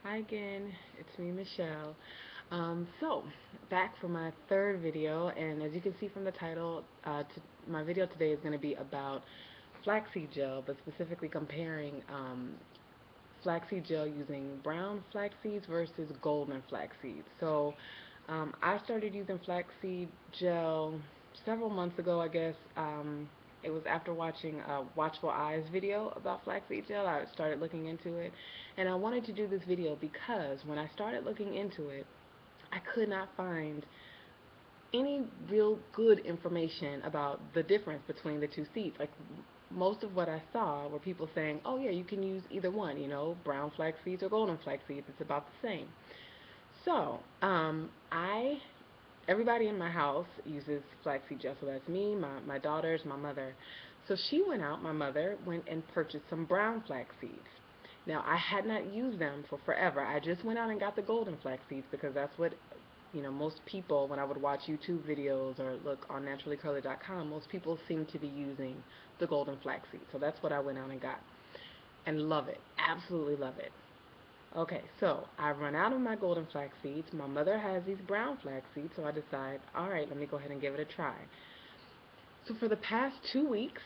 Hi again, it's me, Michelle. So, back for my third video, and as you can see from the title, my video today is going to be about flaxseed gel, but specifically comparing flaxseed gel using brown flax seeds versus golden flax seeds. I started using flaxseed gel several months ago, I guess. It was after watching a Watchful Eyes video about flaxseed gel. I started looking into it, and I wanted to do this video because when I started looking into it, I could not find any real good information about the difference between the two seeds. Like most of what I saw were people saying, "Oh yeah, you can use either one. Brown flax seeds or golden flax seeds. It's about the same." So, I everybody in my house uses flaxseed gel. So that's me, my daughters, my mother. So my mother went and purchased some brown flax seeds. Now, I had not used them for forever. I just went out and got the golden flax seeds because that's what, most people, when I would watch YouTube videos or look on naturallycurly.com, most people seem to be using the golden flax seeds. So that's what I went out and got. And love it. Absolutely love it. Okay, so I run out of my golden flax seeds. My mother has these brown flax seeds, so I decide, all right, let me go ahead and give it a try. So for the past 2 weeks,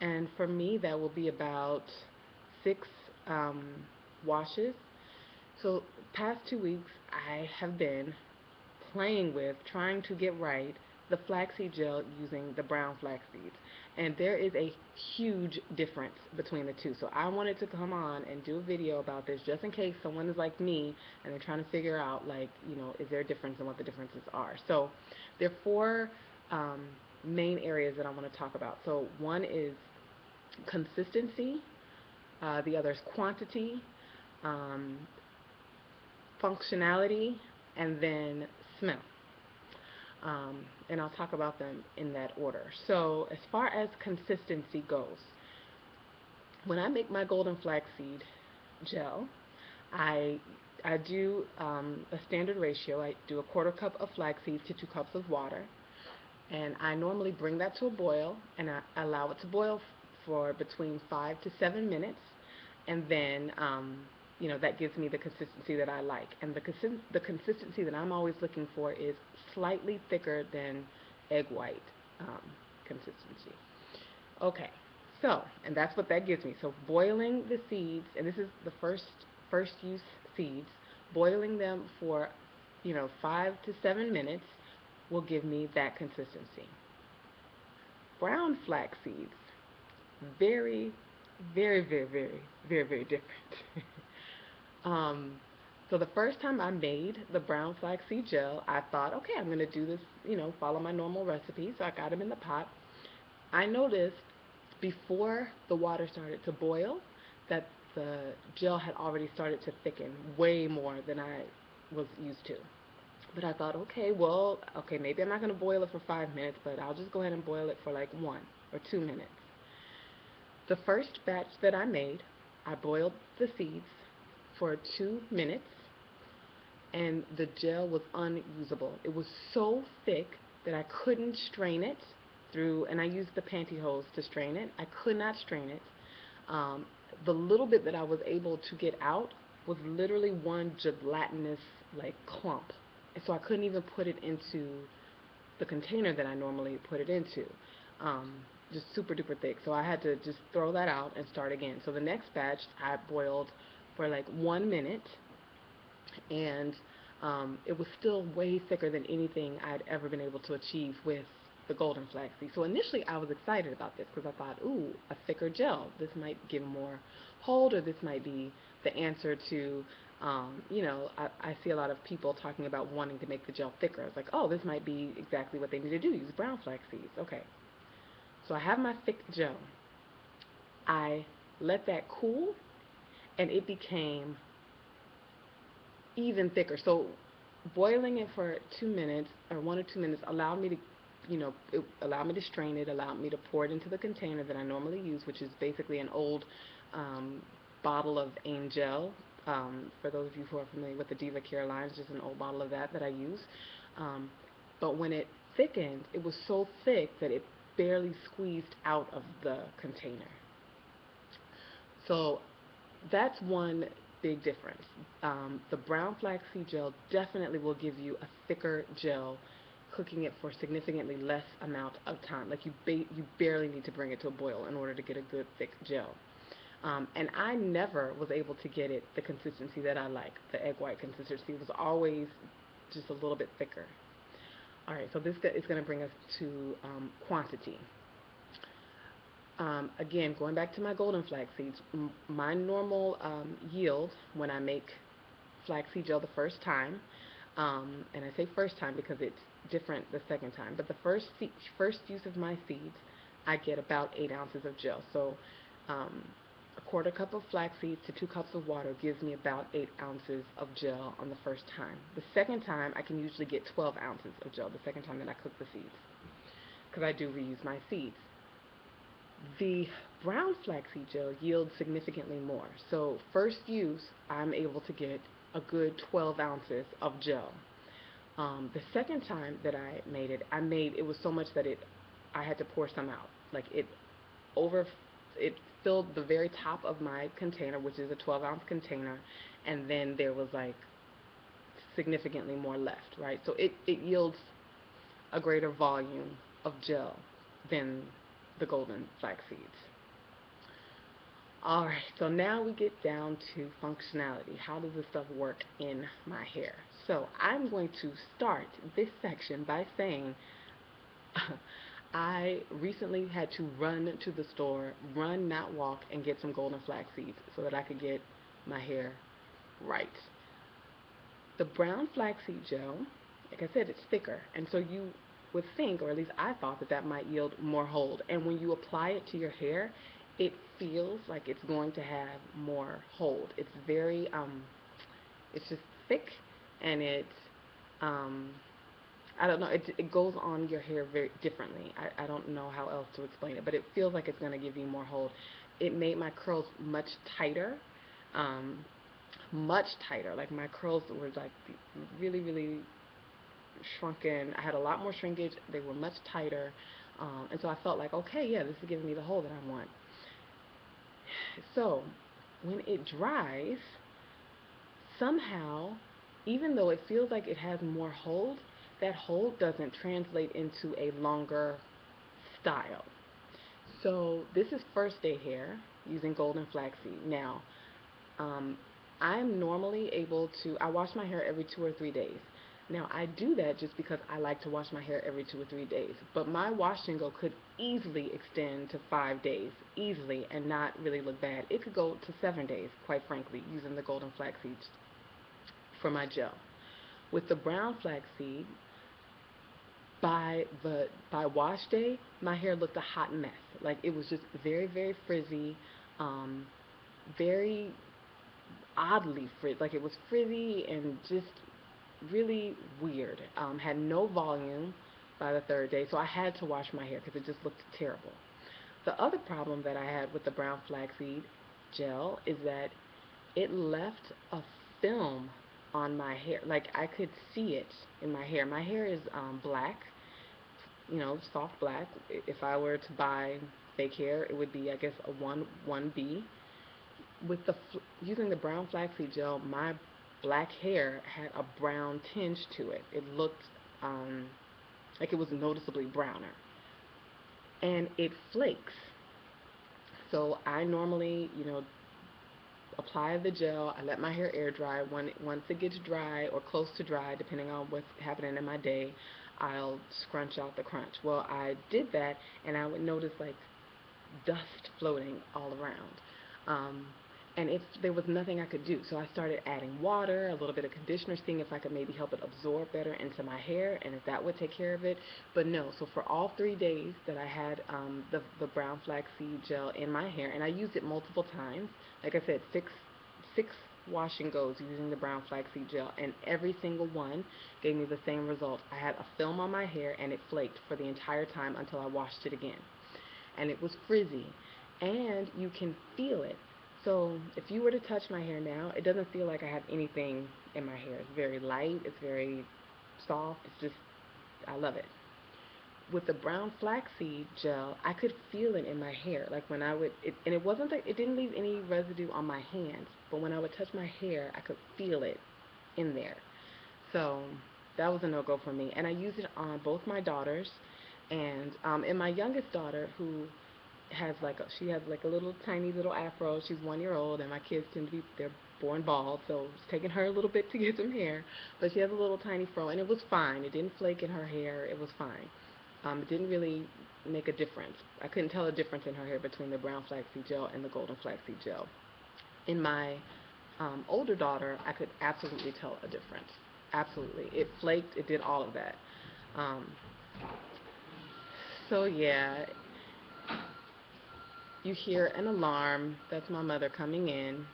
and for me that will be about six um, washes. So past 2 weeks, I have been playing with, trying to get right the flaxseed gel using the brown flax seeds. And there is a huge difference between the two. So I wanted to come on and do a video about this just in case someone is like me and they're trying to figure out, like, is there a difference and what the differences are. So there are four um, main areas that I want to talk about. So one is consistency, the other is quantity, um, functionality, and then smell. And I'll talk about them in that order. So as far as consistency goes, when I make my golden flaxseed gel, I I do a standard ratio. I do a quarter cup of flaxseed to 2 cups of water, and I normally bring that to a boil, and I allow it to boil for between 5 to 7 minutes, and then that gives me the consistency that I like. And the consistency that I'm always looking for is slightly thicker than egg white um, consistency. Okay, so and that's what that gives me. So boiling the seeds, and this is the first use seeds, boiling them for 5 to 7 minutes will give me that consistency. Brown flax seeds, very, very, very, very, very, very different. um, so the first time I made the brown flaxseed gel, I thought, okay, I'm going to do this, follow my normal recipe. So I got them in the pot. I noticed before the water started to boil that the gel had already started to thicken way more than I was used to. But I thought, okay, maybe I'm not going to boil it for 5 minutes, but I'll just go ahead and boil it for like 1 or 2 minutes. The first batch that I made, I boiled the seeds for 2 minutes, and the gel was unusable. It was so thick that I couldn't strain it through, and I used the pantyhose to strain it. I could not strain it. Um, the little bit that I was able to get out was literally one gelatinous like clump. And so I couldn't even put it into the container that I normally put it into. Um, just super duper thick. So I had to just throw that out and start again. So the next batch I boiled for like 1 minute, and it was still way thicker than anything I'd ever been able to achieve with the golden flaxseed. So initially I was excited about this because I thought, ooh, a thicker gel. This might give more hold, or this might be the answer to, I see a lot of people talking about wanting to make the gel thicker. It's like, oh, this might be exactly what they need to do, use brown flax seeds. Okay, so I have my thick gel. I let that cool, and it became even thicker. So boiling it for 2 minutes or 1 or 2 minutes allowed me to, it allowed me to strain it, allowed me to pour it into the container that I normally use, which is basically an old um, bottle of Angel. For those of you who are familiar with the Diva Care line, it's just an old bottle of that I use. Um, but when it thickened, it was so thick that it barely squeezed out of the container. So that's one big difference. The brown flaxseed gel definitely will give you a thicker gel, cooking it for significantly less amount of time. Like you barely need to bring it to a boil in order to get a good thick gel. And I never was able to get it the consistency that I like. The egg white consistency was always just a little bit thicker. All right, so this is going to bring us to quantity. Again, going back to my golden flax seeds, my normal yield when I make flaxseed gel the first time, and I say first time because it's different the second time, but the first use of my seeds, I get about 8 ounces of gel. So um, a quarter cup of flax seeds to 2 cups of water gives me about 8 ounces of gel on the first time. The second time, I can usually get 12 ounces of gel the second time that I cook the seeds, because I do reuse my seeds. The brown flaxseed gel yields significantly more. So first use, I'm able to get a good 12 ounces of gel. The second time that I made it, it was so much that I had to pour some out. Like over, it filled the very top of my container, which is a 12-ounce container, and then there was like significantly more left, right? So it yields a greater volume of gel than the golden flax seeds. Alright, so now we get down to functionality. How does this stuff work in my hair? So I'm going to start this section by saying I recently had to run to the store, run, not walk, and get some golden flax seeds so that I could get my hair right. The brown flaxseed gel, like I said, it's thicker, and so you would think, or at least I thought, that that might yield more hold. And when you apply it to your hair, it feels like it's going to have more hold. It's very, it's just thick, and um, I don't know, it goes on your hair very differently. I don't know how else to explain it, but it feels like it's going to give you more hold. It made my curls much tighter. Um, Much tighter. Like my curls were like really, really shrunken. I had a lot more shrinkage. They were much tighter. And so I felt like, okay, yeah, this is giving me the hold that I want. So when it dries, somehow, even though it feels like it has more hold, that hold doesn't translate into a longer style. So this is first day hair using golden flaxseed. Now, Um, I'm normally able to, I wash my hair every 2 or 3 days. Now, I do that just because I like to wash my hair every 2 or 3 days. But my wash and go could easily extend to 5 days, easily, and not really look bad. It could go to 7 days, quite frankly, using the golden flaxseed for my gel. With the brown flaxseed, by wash day, my hair looked a hot mess. Like it was just very, very frizzy, um, very oddly frizzy. Like it was frizzy and just really weird. Had no volume by the third day, so I had to wash my hair because it just looked terrible. The other problem that I had with the brown flaxseed gel is that it left a film on my hair. Like I could see it in my hair. My hair is black, soft black. If I were to buy fake hair, it would be, I guess, a 1B. With using the brown flaxseed gel, my black hair had a brown tinge to it. It looked like it was noticeably browner, and it flakes. So I normally, apply the gel. I let my hair air dry. Once it gets dry or close to dry, depending on what's happening in my day, I'll scrunch out the crunch. Well, I did that, and I would notice like dust floating all around. Um, and there was nothing I could do. So I started adding water, a little bit of conditioner, seeing if I could maybe help it absorb better into my hair and if that would take care of it. But no, so for all 3 days that I had the brown flaxseed gel in my hair, and I used it multiple times, like I said, six wash and goes using the brown flaxseed gel, and every single one gave me the same result. I had a film on my hair and it flaked for the entire time until I washed it again. And it was frizzy, and you can feel it. So if you were to touch my hair now, it doesn't feel like I have anything in my hair. It's very light, it's very soft, it's just, I love it. With the brown flaxseed gel, I could feel it in my hair, like when I would, and it wasn't that, it didn't leave any residue on my hands, but when I would touch my hair, I could feel it in there. So that was a no-go for me. And I used it on both my daughters, and my youngest daughter, who she has like a little tiny little afro. She's 1 year old, and my kids they're born bald, so it's taken her a little bit to get some hair. But she has a little tiny fro, and it was fine. It didn't flake in her hair. It was fine. It didn't really make a difference. I couldn't tell a difference in her hair between the brown flaxseed gel and the golden flaxseed gel. In my older daughter, I could absolutely tell a difference. Absolutely. It flaked. It did all of that. Um, so yeah, you hear an alarm. That's my mother coming in.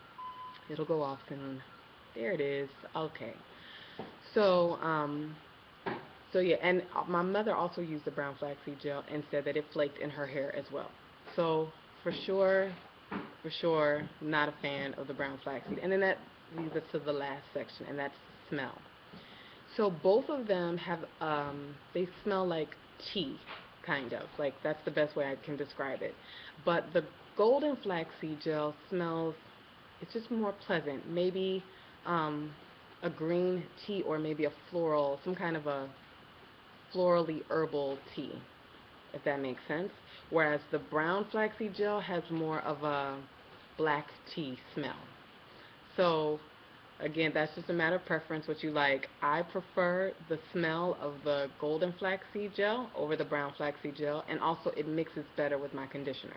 It'll go off soon. There it is. Okay. So, so yeah, and my mother also used the brown flaxseed gel and said that it flaked in her hair as well. So for sure, not a fan of the brown flaxseed. And then that leads us to the last section, and that's smell. So both of them they smell like tea, kind of. Like, that's the best way I can describe it. But the golden flaxseed gel smells, it's just more pleasant. Maybe a green tea, or maybe a floral, some kind of a florally herbal tea, if that makes sense. Whereas the brown flaxseed gel has more of a black tea smell. So again, that's just a matter of preference, what you like. I prefer the smell of the golden flaxseed gel over the brown flaxseed gel, and also it mixes better with my conditioner.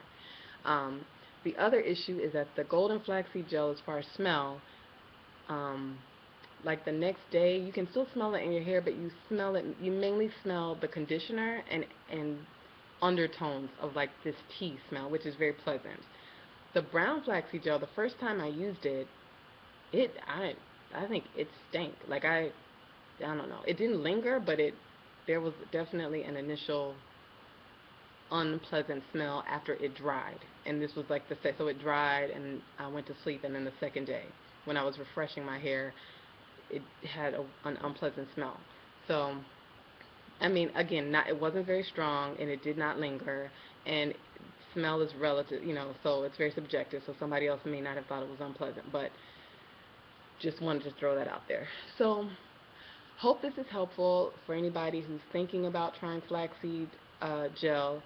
Um, the other issue is that the golden flaxseed gel, as far as smell, um, like the next day, you can still smell it in your hair, but you mainly smell the conditioner and undertones of like this tea smell, which is very pleasant. The brown flaxseed gel, the first time I used it, it I think it stank. Like, I don't know. It didn't linger, but there was definitely an initial unpleasant smell after it dried. And this was like so it dried, and I went to sleep, and then the second day when I was refreshing my hair, it had an unpleasant smell. So I mean, again, it wasn't very strong, and it did not linger, and smell is relative, so it's very subjective. So somebody else may not have thought it was unpleasant, but just wanted to throw that out there. So hope this is helpful for anybody who's thinking about trying flaxseed gel.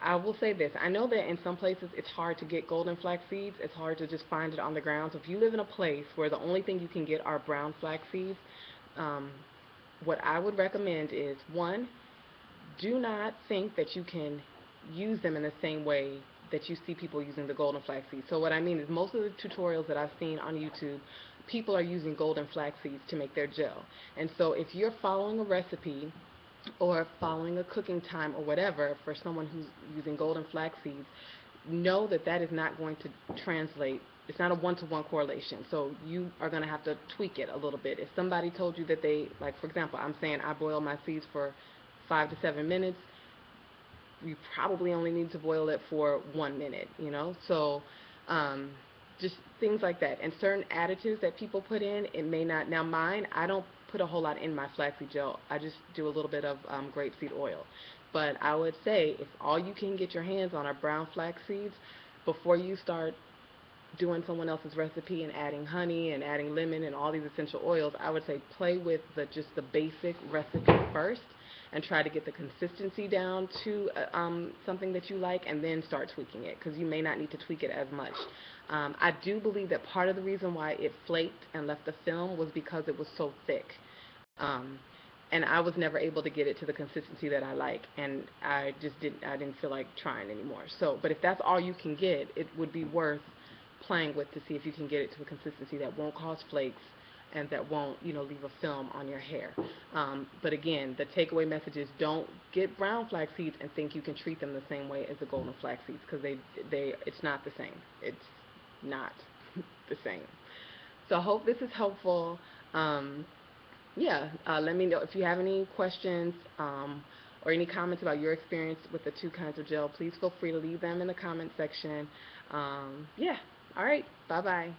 I will say this. I know that in some places it's hard to get golden flax seeds. It's hard to just find it on the ground. So if you live in a place where the only thing you can get are brown flax seeds, um, what I would recommend is, one, do not think that you can use them in the same way that you see people using the golden flax seeds. So what I mean is, most of the tutorials that I've seen on YouTube, people are using golden flax seeds to make their gel. And so if you're following a recipe or following a cooking time or whatever for someone who's using golden flax seeds, know that that is not going to translate. It's not a one-to-one correlation. So you are going to have to tweak it a little bit. If somebody told you that like, for example, I'm saying I boil my seeds for 5 to 7 minutes, you probably only need to boil it for 1 minute. So just things like that. And certain additives that people put in, it may not. Now mine, I don't put a whole lot in my flaxseed gel. I just do a little bit of grapeseed oil. But I would say, if all you can get your hands on are brown flax seeds, before you start doing someone else's recipe and adding honey and adding lemon and all these essential oils, I would say play with just the basic recipe first, and try to get the consistency down to something that you like, and then start tweaking it, because you may not need to tweak it as much. I do believe that part of the reason why it flaked and left the film was because it was so thick. Um, and I was never able to get it to the consistency that I like, and I didn't feel like trying anymore. So, but if that's all you can get, it would be worth playing with to see if you can get it to a consistency that won't cause flakes and that won't, leave a film on your hair. But again, the takeaway message is, don't get brown flax seeds and think you can treat them the same way as the golden flax seeds, because it's not the same. It's not the same. So I hope this is helpful. Yeah, let me know if you have any questions or any comments about your experience with the two kinds of gel. Please feel free to leave them in the comment section. Yeah, all right, bye-bye.